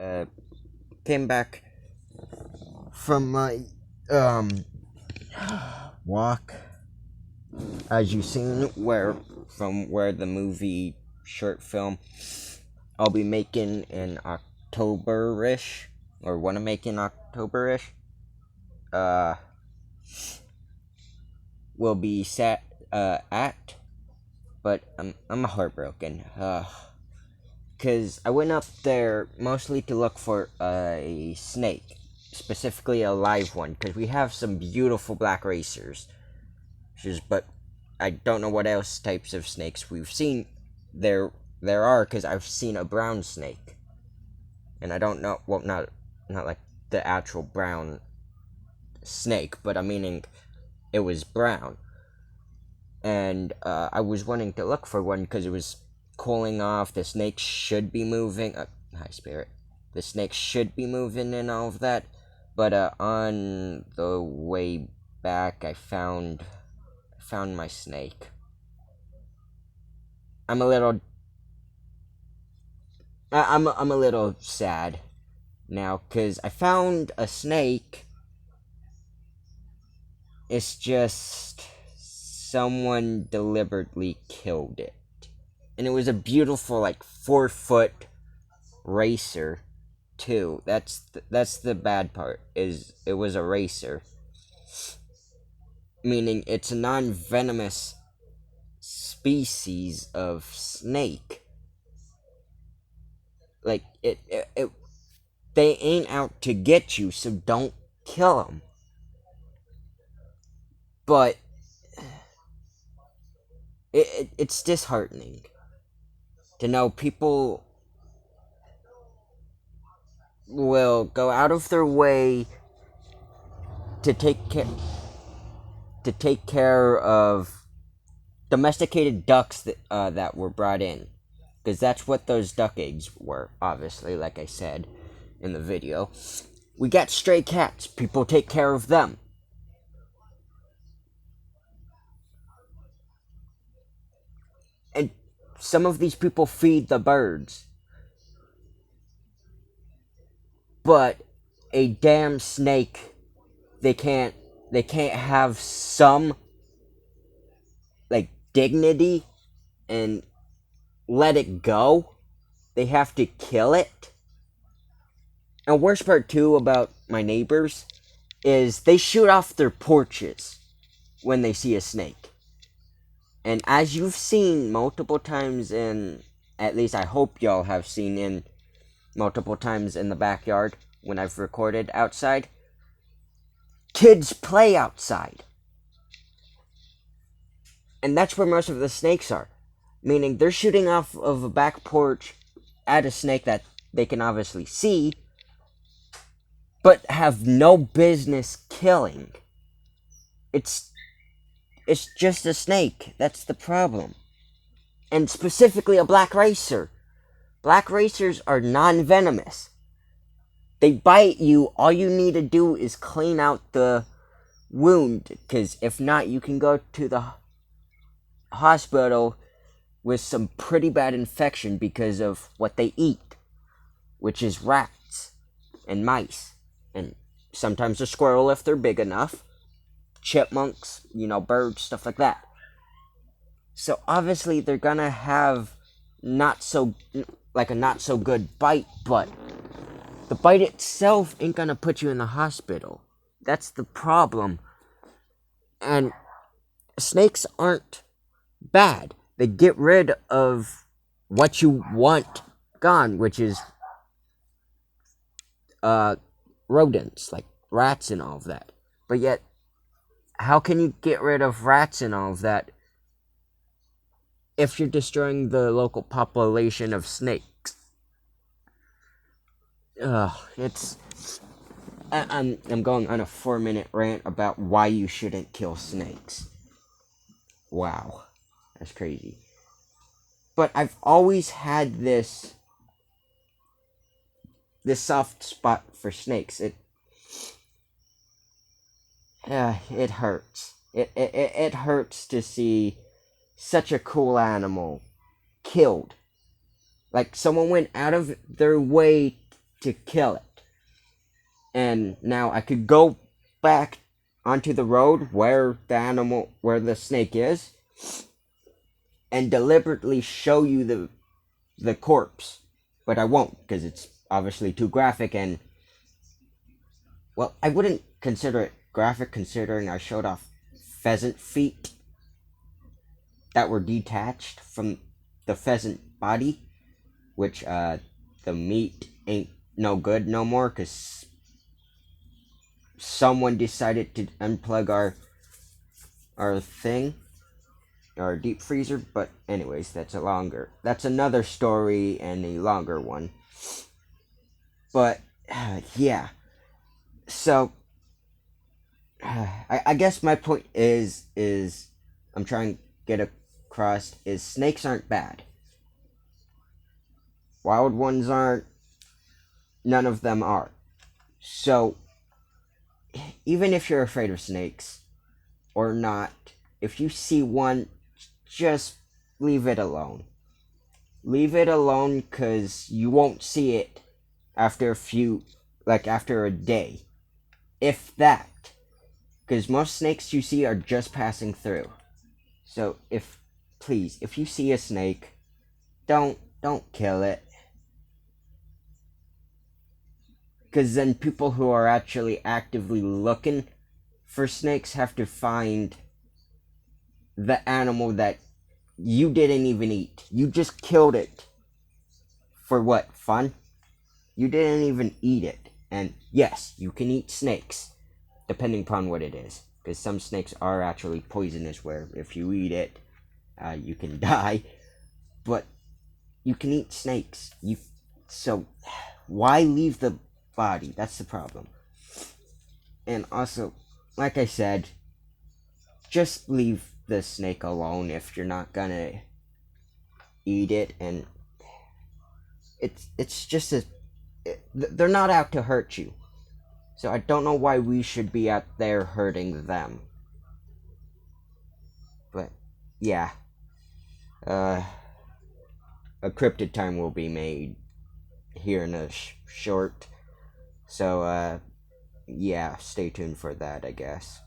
uh, came back from my walk, as you've seen, where the movie short film I'll be making in October-ish, or want to make in October-ish, uh, will be set at, but I'm heartbroken. Because I went up there mostly to look for a snake, specifically a live one, because we have some beautiful black racers. But I don't know what else types of snakes we've seen there are, because I've seen a brown snake, and I don't know, well, not like the actual brown snake, but I'm meaning it was brown, and I was wanting to look for one because it was cooling off. The snake should be moving. Hi, spirit. The snake should be moving and all of that. But on the way back, I found my snake. I'm a little. I'm a little sad now because I found a snake. It's just someone deliberately killed it. And it was a beautiful, like, 4-foot racer, too. That's the bad part, is it was a racer. Meaning it's a non-venomous species of snake. Like, they ain't out to get you, so don't kill them. But it's disheartening to know people will go out of their way to take care of domesticated ducks that were brought in, because that's what those duck eggs were. Obviously, like I said in the video, we got stray cats. People take care of them. And some of these people feed the birds. But a damn snake, they can't have some, like, dignity and let it go. They have to kill it. And worst part too about my neighbors is they shoot off their porches when they see a snake. And as you've seen multiple times at least I hope y'all have seen in multiple times in the backyard when I've recorded outside, kids play outside. And that's where most of the snakes are. Meaning they're shooting off of a back porch at a snake that they can obviously see, but have no business killing. It's just a snake. That's the problem. And specifically a black racer. Black racers are non-venomous. They bite you, all you need to do is clean out the wound, because if not, you can go to the hospital with some pretty bad infection because of what they eat, which is rats and mice, and sometimes a squirrel if they're big enough, chipmunks, birds, stuff like that. So obviously they're gonna have a not so good bite, but the bite itself ain't gonna put you in the hospital. That's the problem. And snakes aren't bad. They get rid of what you want gone, which is rodents, like rats and all of that. But yet, how can you get rid of rats and all of that if you're destroying the local population of snakes? I'm going on a 4-minute rant about why you shouldn't kill snakes. Wow, that's crazy. But I've always had this soft spot for snakes. It hurts. It hurts to see such a cool animal killed. Like, someone went out of their way to kill it. And now I could go back onto the road where the snake is, and deliberately show you the corpse. But I won't, because it's obviously too graphic, and, well, I wouldn't consider it graphic considering I showed off pheasant feet that were detached from the pheasant body, which, the meat ain't no good no more, because someone decided to unplug our thing, our deep freezer. But anyways, that's another story and a longer one. But yeah, so I guess my point is I'm trying to get across is snakes aren't bad. Wild ones aren't. None of them are. So even if you're afraid of snakes or not, if you see one, just leave it alone. Leave it alone, because you won't see it after after a day. If that. Because most snakes you see are just passing through. So please, if you see a snake, don't kill it. Because then people who are actually actively looking for snakes have to find the animal that you didn't even eat. You just killed it. For what, fun? You didn't even eat it. And yes, you can eat snakes, depending upon what it is. Because some snakes are actually poisonous, where if you eat it, you can die. But you can eat snakes. So why leave the body? That's the problem. And also, like I said, just leave the snake alone if you're not gonna eat it. And it's just they're not out to hurt you. So I don't know why we should be out there hurting them. But yeah, a cryptid time will be made here in a short. So yeah, stay tuned for that, I guess.